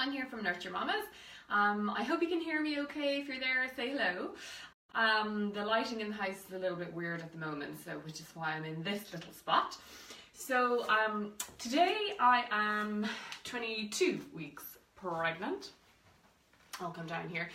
Helen here from Nurture Mamas. I hope you can hear me okay. If you're there, say hello. The lighting in the house is a little bit weird at the moment, which is why I'm in this little spot. So today I am 22 weeks pregnant. I'll come down here.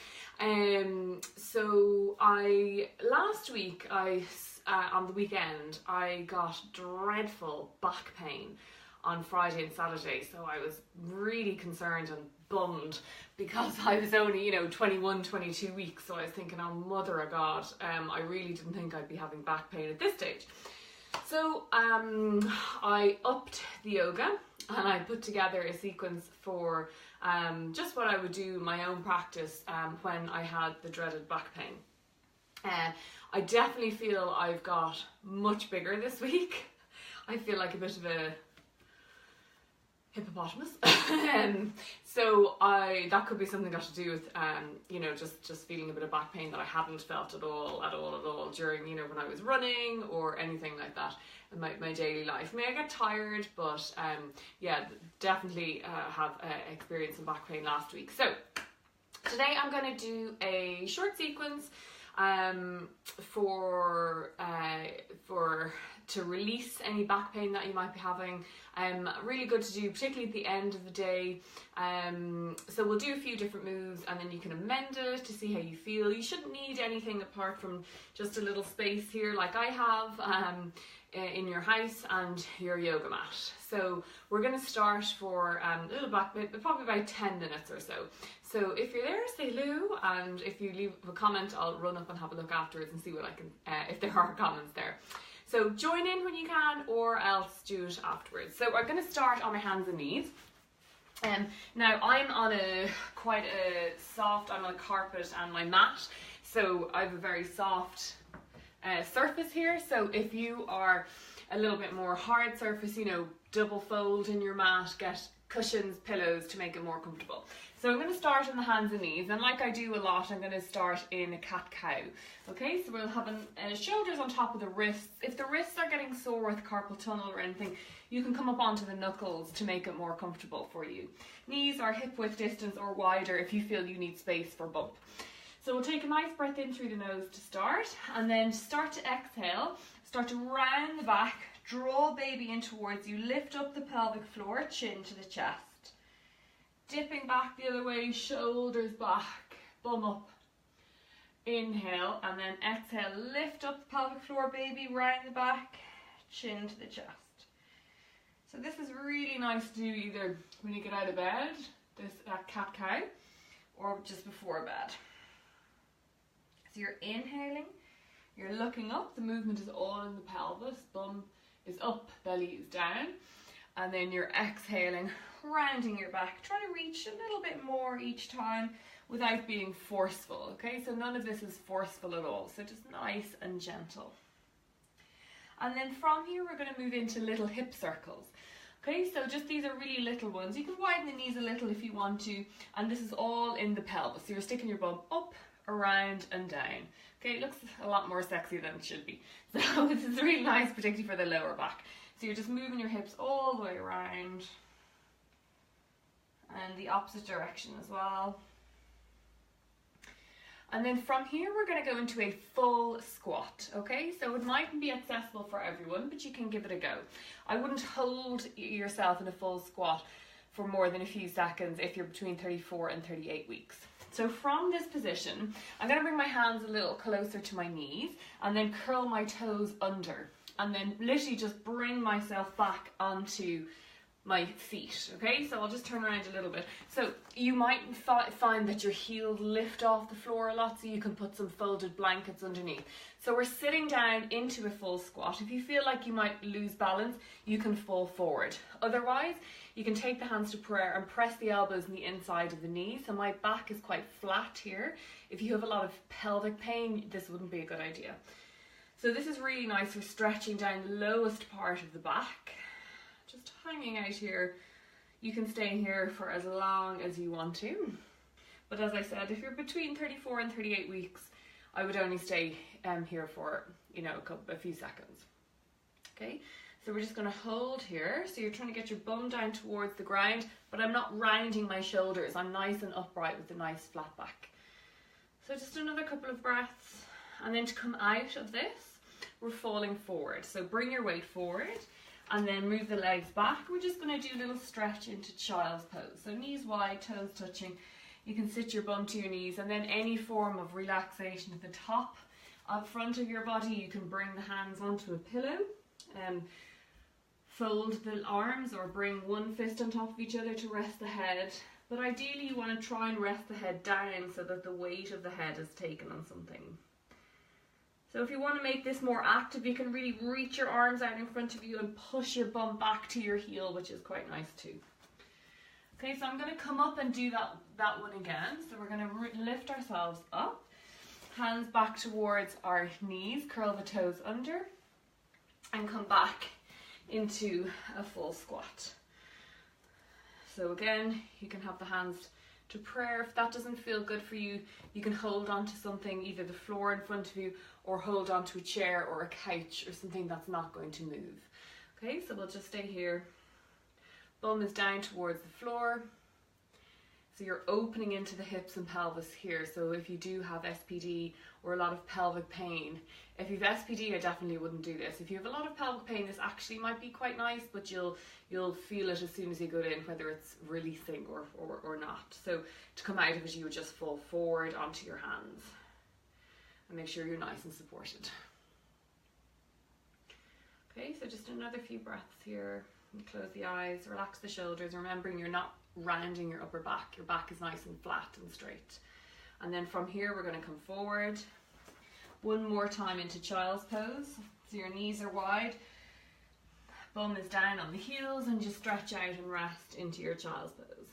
Last week on the weekend I got dreadful back pain on Friday and Saturday, so I was really concerned and bummed because I was only 21, 22 weeks, so I was thinking, oh mother of God, I really didn't think I'd be having back pain at this stage. So I upped the yoga and I put together a sequence for just what I would do in my own practice when I had the dreaded back pain. I definitely feel I've got much bigger this week. I feel like a bit of a hippopotamus. So that could be something got to do with just feeling a bit of back pain that I hadn't felt at all during when I was running or anything like that in my daily life. I mean, I get tired, but yeah, definitely have experienced some back pain last week. So today I'm going to do a short sequence to release any back pain that you might be having. Really good to do, particularly at the end of the day. So we'll do a few different moves and then you can amend it to see how you feel. You shouldn't need anything apart from just a little space here like I have in your house and your yoga mat. So we're going to start for a little back bit, but probably about 10 minutes or so. So if you're there, say hello, and if you leave a comment, I'll run up and have a look afterwards and see what I can, if there are comments there. So join in when you can, or else do it afterwards. So we're going to start on my hands and knees. Now I'm on quite a soft, I'm on a carpet and my mat, so I have a very soft surface here. So if you are a little bit more hard surface, double fold in your mat, get cushions, pillows to make it more comfortable. So I'm going to start on the hands and knees, and like I do a lot, I'm going to start in a cat-cow. Okay, so we'll have shoulders on top of the wrists. If the wrists are getting sore with carpal tunnel or anything, you can come up onto the knuckles to make it more comfortable for you. Knees are hip width distance or wider if you feel you need space for bump. So we'll take a nice breath in through the nose to start, and then start to exhale, start to round the back, draw baby in towards you, lift up the pelvic floor, chin to the chest. Dipping back the other way, shoulders back, bum up. Inhale, and then exhale, lift up the pelvic floor, baby, round the back, chin to the chest. So this is really nice to do either when you get out of bed, that cat-cow, or just before bed. So you're inhaling, you're looking up, the movement is all in the pelvis, bum is up, belly is down, and then you're exhaling, rounding your back, trying to reach a little bit more each time without being forceful, okay? So none of this is forceful at all, so just nice and gentle. And then from here we're going to move into little hip circles. Okay, so just these are really little ones. You can widen the knees a little if you want to, and this is all in the pelvis. So you're sticking your bum up, around and down. Okay, it looks a lot more sexy than it should be. So this is really nice, particularly for the lower back. So you're just moving your hips all the way around and the opposite direction as well. And then from here we're going to go into a full squat, okay? So it mightn't be accessible for everyone, but you can give it a go. I wouldn't hold yourself in a full squat for more than a few seconds if you're between 34 and 38 weeks. So from this position, I'm going to bring my hands a little closer to my knees and then curl my toes under, and then literally just bring myself back onto my feet, okay? So I'll just turn around a little bit. So you might find that your heels lift off the floor a lot, so you can put some folded blankets underneath. So we're sitting down into a full squat. If you feel like you might lose balance, you can fall forward. Otherwise, you can take the hands to prayer and press the elbows in the inside of the knees. So my back is quite flat here. If you have a lot of pelvic pain, this wouldn't be a good idea. So this is really nice for stretching down the lowest part of the back. Just hanging out here. You can stay here for as long as you want to. But as I said, if you're between 34 and 38 weeks, I would only stay here for, a few seconds. Okay, So we're just going to hold here. So you're trying to get your bum down towards the ground, but I'm not rounding my shoulders. I'm nice and upright with a nice flat back. So just another couple of breaths. And then to come out of this, we're falling forward. So bring your weight forward and then move the legs back. We're just going to do a little stretch into child's pose. So knees wide, toes touching. You can sit your bum to your knees, and then any form of relaxation at the top up front of your body. You can bring the hands onto a pillow, fold the arms, or bring one fist on top of each other to rest the head. But ideally you want to try and rest the head down so that the weight of the head is taken on something. So if you want to make this more active, you can really reach your arms out in front of you and push your bum back to your heel, which is quite nice too. Okay, so I'm going to come up and do that one again. So we're going to lift ourselves up, hands back towards our knees, curl the toes under, and come back into a full squat. So again, you can have the hands to prayer. If that doesn't feel good for you, you can hold on to something, either the floor in front of you, or hold on to a chair or a couch or something that's not going to move. Okay, so we'll just stay here. Bum is down towards the floor. So you're opening into the hips and pelvis here. So if you do have SPD or a lot of pelvic pain, if you've SPD, I definitely wouldn't do this. If you have a lot of pelvic pain, this actually might be quite nice, but you'll feel it as soon as you go in, whether it's releasing or not. So to come out of it, you would just fall forward onto your hands and make sure you're nice and supported. Okay, so just another few breaths here. And close the eyes, relax the shoulders, remembering you're not rounding your upper back. Your back is nice and flat and straight. And then from here we're going to come forward. One more time into child's pose. So your knees are wide, bum is down on the heels, and just stretch out and rest into your child's pose.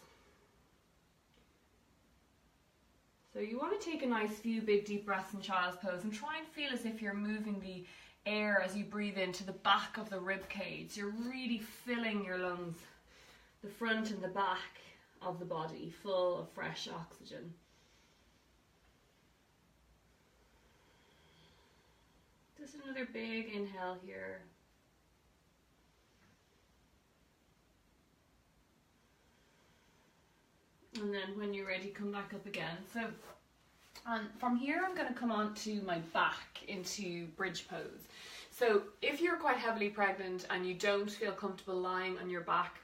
So you want to take a nice few big deep breaths in child's pose and try and feel as if you're moving the air as you breathe into the back of the rib cage. You're really filling your lungs, the front and the back of the body, full of fresh oxygen. Just another big inhale here. And then when you're ready, come back up again. So from here, I'm going to come on to my back into bridge pose. So if you're quite heavily pregnant and you don't feel comfortable lying on your back,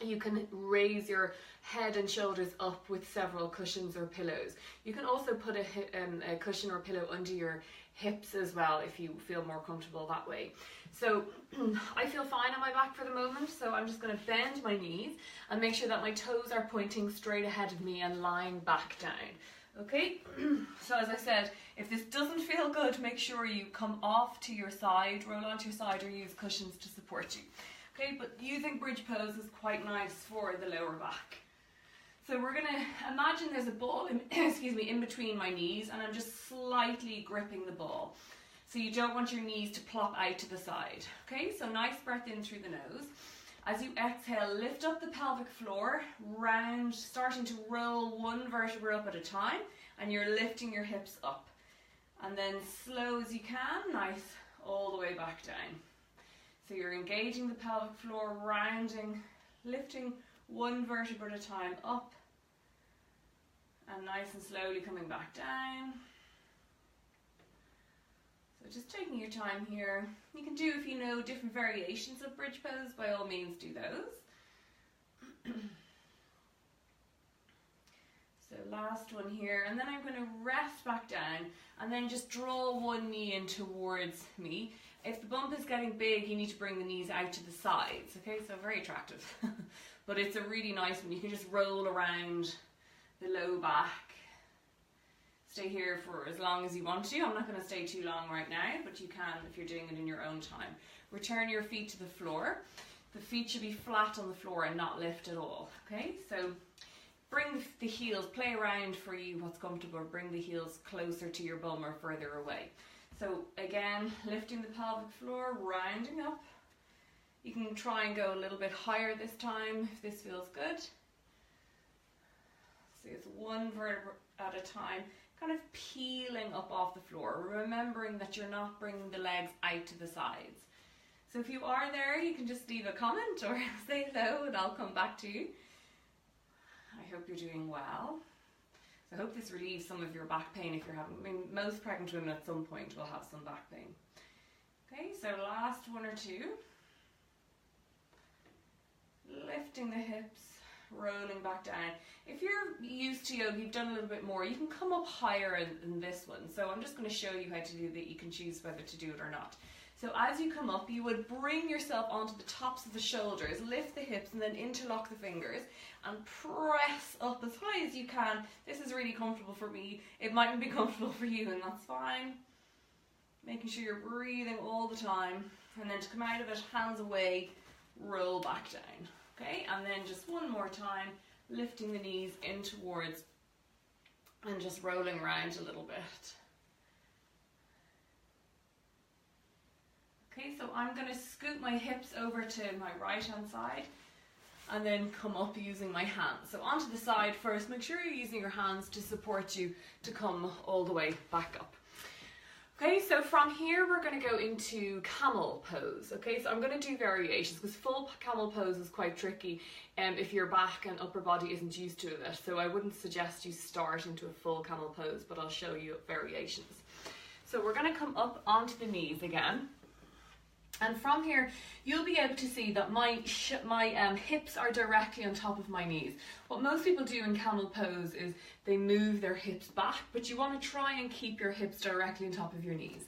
you can raise your head and shoulders up with several cushions or pillows. You can also put a cushion or pillow under your hips as well if you feel more comfortable that way. So I feel fine on my back for the moment, so I'm just going to bend my knees and make sure that my toes are pointing straight ahead of me and lying back down. Okay, so as I said, if this doesn't feel good, make sure you come off to your side, roll onto your side, or use cushions to support you. Okay, but using bridge pose is quite nice for the lower back. So we're going to imagine there's a ball in between my knees, and I'm just slightly gripping the ball. So you don't want your knees to plop out to the side. Okay, so nice breath in through the nose. As you exhale, lift up the pelvic floor, round, starting to roll one vertebra up at a time, and you're lifting your hips up. And then slow as you can, nice, all the way back down. So you're engaging the pelvic floor, rounding, lifting one vertebra at a time up, and nice and slowly coming back down. So just taking your time here. You can do, if you know different variations of bridge pose, by all means do those. So last one here, and then I'm going to rest back down and then just draw one knee in towards me. If the bump is getting big, you need to bring the knees out to the sides, okay? So very attractive. But it's a really nice one. You can just roll around the low back. Stay here for as long as you want to. I'm not going to stay too long right now, but you can if you're doing it in your own time. Return your feet to the floor. The feet should be flat on the floor and not lift at all, okay? So bring the heels, play around for you what's comfortable. Bring the heels closer to your bum or further away. So again, lifting the pelvic floor, rounding up. You can try and go a little bit higher this time if this feels good. So it's one vertebra at a time, kind of peeling up off the floor, remembering that you're not bringing the legs out to the sides. So if you are there, you can just leave a comment or say hello and I'll come back to you. I hope you're doing well. So I hope this relieves some of your back pain if you're having, I mean, most pregnant women at some point will have some back pain. Okay, so last one or two. Lifting the hips, rolling back down. If you're used to yoga, you've done a little bit more, you can come up higher than this one. So I'm just going to show you how to do that. You can choose whether to do it or not. So as you come up, you would bring yourself onto the tops of the shoulders, lift the hips and then interlock the fingers and press up as high as you can. This is really comfortable for me. It mightn't be comfortable for you and that's fine. Making sure you're breathing all the time. And then to come out of it, hands away, roll back down. Okay, and then just one more time, lifting the knees in towards and just rolling around a little bit. Okay, so I'm going to scoot my hips over to my right hand side and then come up using my hands. So onto the side first, make sure you're using your hands to support you to come all the way back up. Okay, so from here we're going to go into camel pose. Okay, so I'm going to do variations because full camel pose is quite tricky if your back and upper body isn't used to it. So I wouldn't suggest you start into a full camel pose, but I'll show you variations. So we're going to come up onto the knees again. And from here, you'll be able to see that my hips are directly on top of my knees. What most people do in camel pose is they move their hips back, but you want to try and keep your hips directly on top of your knees.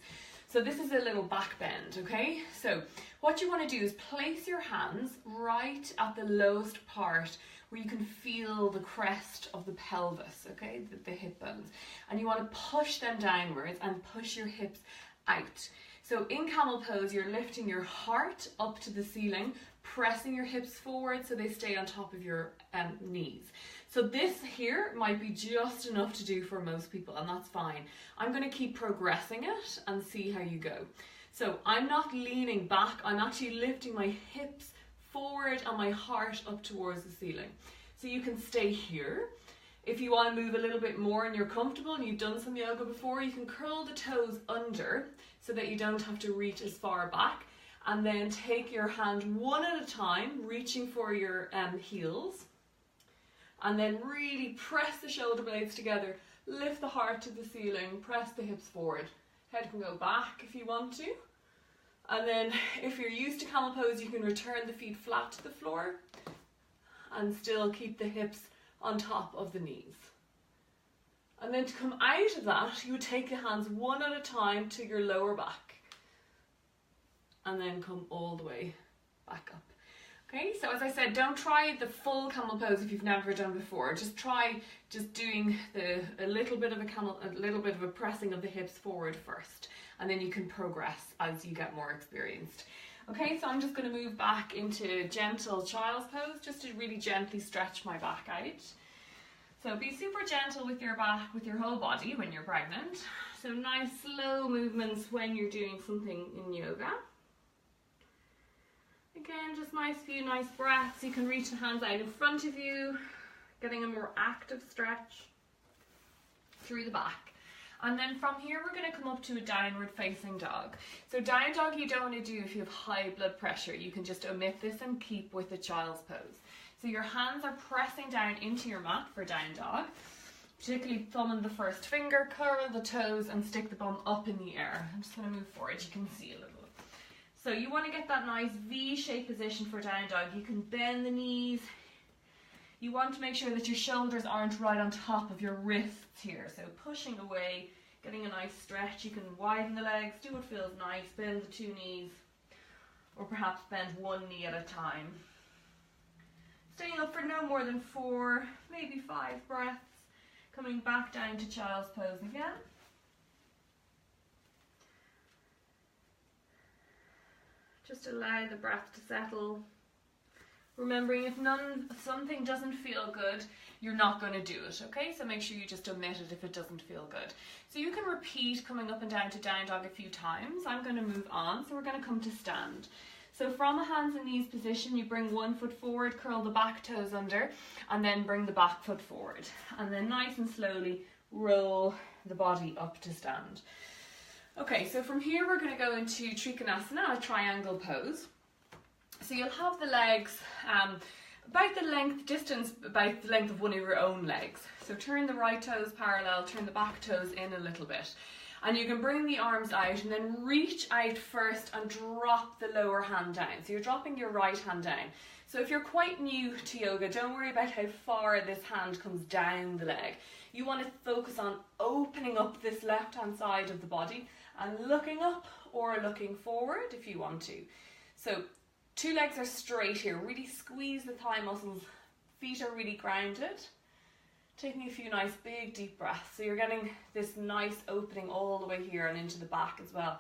So this is a little back bend, okay? So what you want to do is place your hands right at the lowest part where you can feel the crest of the pelvis, okay? The hip bones. And you want to push them downwards and push your hips out. So in camel pose, you're lifting your heart up to the ceiling, pressing your hips forward so they stay on top of your knees. So this here might be just enough to do for most people, and that's fine. I'm going to keep progressing it and see how you go. So I'm not leaning back, I'm actually lifting my hips forward and my heart up towards the ceiling. So you can stay here. If you want to move a little bit more and you're comfortable and you've done some yoga before, you can curl the toes under so that you don't have to reach as far back, and then take your hand one at a time, reaching for your heels, and then really press the shoulder blades together, lift the heart to the ceiling, press the hips forward. Head can go back if you want to, and then if you're used to camel pose, you can return the feet flat to the floor and still keep the hips on top of the knees. And then to come out of that, you would take your hands one at a time to your lower back and then come all the way back up. Okay, so as I said, don't try the full camel pose if you've never done before. Just try doing a little bit of a pressing of the hips forward first, and then you can progress as you get more experienced. Okay, so I'm just going to move back into gentle child's pose just to really gently stretch my back out. So be super gentle with your back, with your whole body when you're pregnant. So nice slow movements when you're doing something in yoga. Again, just few nice breaths. You can reach the hands out in front of you, getting a more active stretch through the back. And then from here, we're going to come up to a downward facing dog. So down dog you don't want to do if you have high blood pressure. You can just omit this and keep with the child's pose. So your hands are pressing down into your mat for down dog, particularly thumb and the first finger, curl the toes and stick the bum up in the air. I'm just going to move forward, you can see a little. So you want to get that nice V-shaped position for down dog. You can bend the knees. You want to make sure that your shoulders aren't right on top of your wrists here. So pushing away, getting a nice stretch. You can widen the legs, do what feels nice, bend the two knees, or perhaps bend one knee at a time. Staying up for no more than 4, maybe 5 breaths. Coming back down to child's pose again. Just allow the breath to settle. Remembering if something doesn't feel good, you're not going to do it, okay? So make sure you just omit it if it doesn't feel good. So you can repeat coming up and down to down dog a few times. I'm going to move on, so we're going to come to stand. So from a hands and knees position, you bring one foot forward, curl the back toes under, and then bring the back foot forward. And then nice and slowly roll the body up to stand. Okay, so from here we're going to go into Trikonasana, a triangle pose. So you'll have the legs about the length of one of your own legs. So turn the right toes parallel, turn the back toes in a little bit. And you can bring the arms out and then reach out first and drop the lower hand down. So you're dropping your right hand down. So if you're quite new to yoga, don't worry about how far this hand comes down the leg. You want to focus on opening up this left hand side of the body and looking up or looking forward if you want to. So 2 legs are straight here. Really squeeze the thigh muscles. Feet are really grounded. Taking a few nice big deep breaths. So you're getting this nice opening all the way here and into the back as well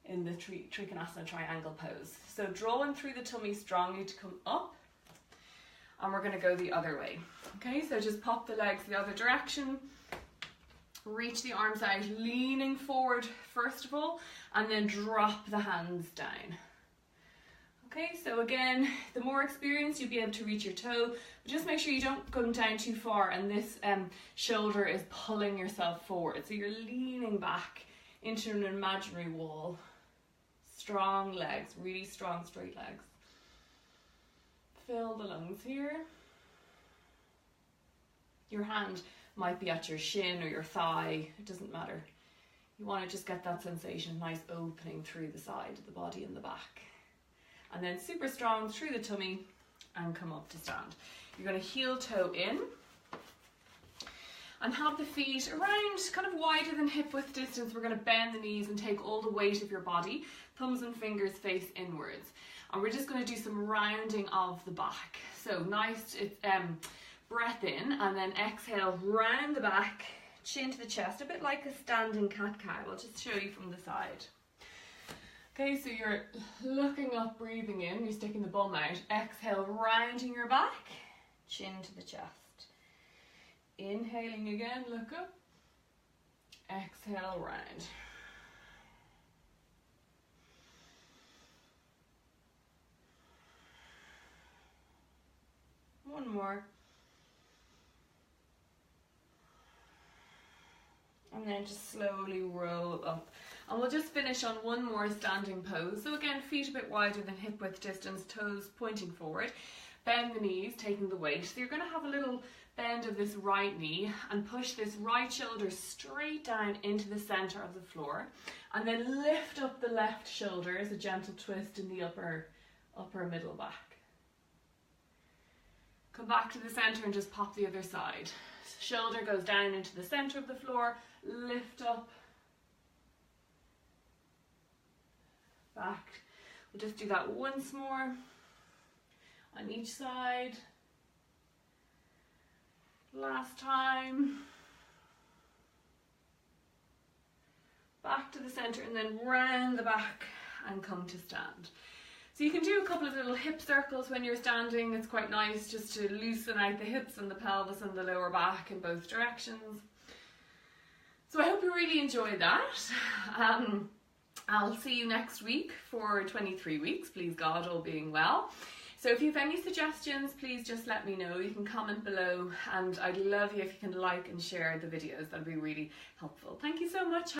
in the Trikonasana triangle pose. So drawing through the tummy strongly to come up. And we're going to go the other way. Okay, so just pop the legs the other direction. Reach the arms out, leaning forward first of all, and then drop the hands down. Okay, so again, the more experience you'll be able to reach your toe, but just make sure you don't go down too far and this shoulder is pulling yourself forward. So you're leaning back into an imaginary wall. Strong legs, really strong straight legs. Fill the lungs here. Your hand might be at your shin or your thigh, it doesn't matter. You want to just get that sensation of nice opening through the side of the body and the back. And then super strong through the tummy and come up to stand. You're going to heel toe in and have the feet around kind of wider than hip width distance. We're going to bend the knees and take all the weight of your body, thumbs and fingers face inwards. And we're just going to do some rounding of the back. So nice breath in and then exhale, round the back, chin to the chest, a bit like a standing cat-cow. I'll just show you from the side. Okay, so you're looking up, breathing in, you're sticking the bum out. Exhale, rounding your back, chin to the chest. Inhaling again, look up. Exhale, round. One more. And then just slowly roll up. And we'll just finish on one more standing pose. So again, feet a bit wider than hip width distance, toes pointing forward. Bend the knees, taking the weight. So you're going to have a little bend of this right knee and push this right shoulder straight down into the center of the floor. And then lift up the left shoulder as a gentle twist in the upper middle back. Come back to the center and just pop the other side. Shoulder goes down into the center of the floor, lift up, back. We'll just do that once more on each side. Last time. Back to the center and then round the back and come to stand. So you can do a couple of little hip circles when you're standing. It's quite nice just to loosen out the hips and the pelvis and the lower back in both directions. So I hope you really enjoyed that. I'll see you next week for 23 weeks, please God, all being well. So if you have any suggestions, please just let me know. You can comment below and I'd love you if you can like and share the videos. That'd be really helpful. Thank you so much.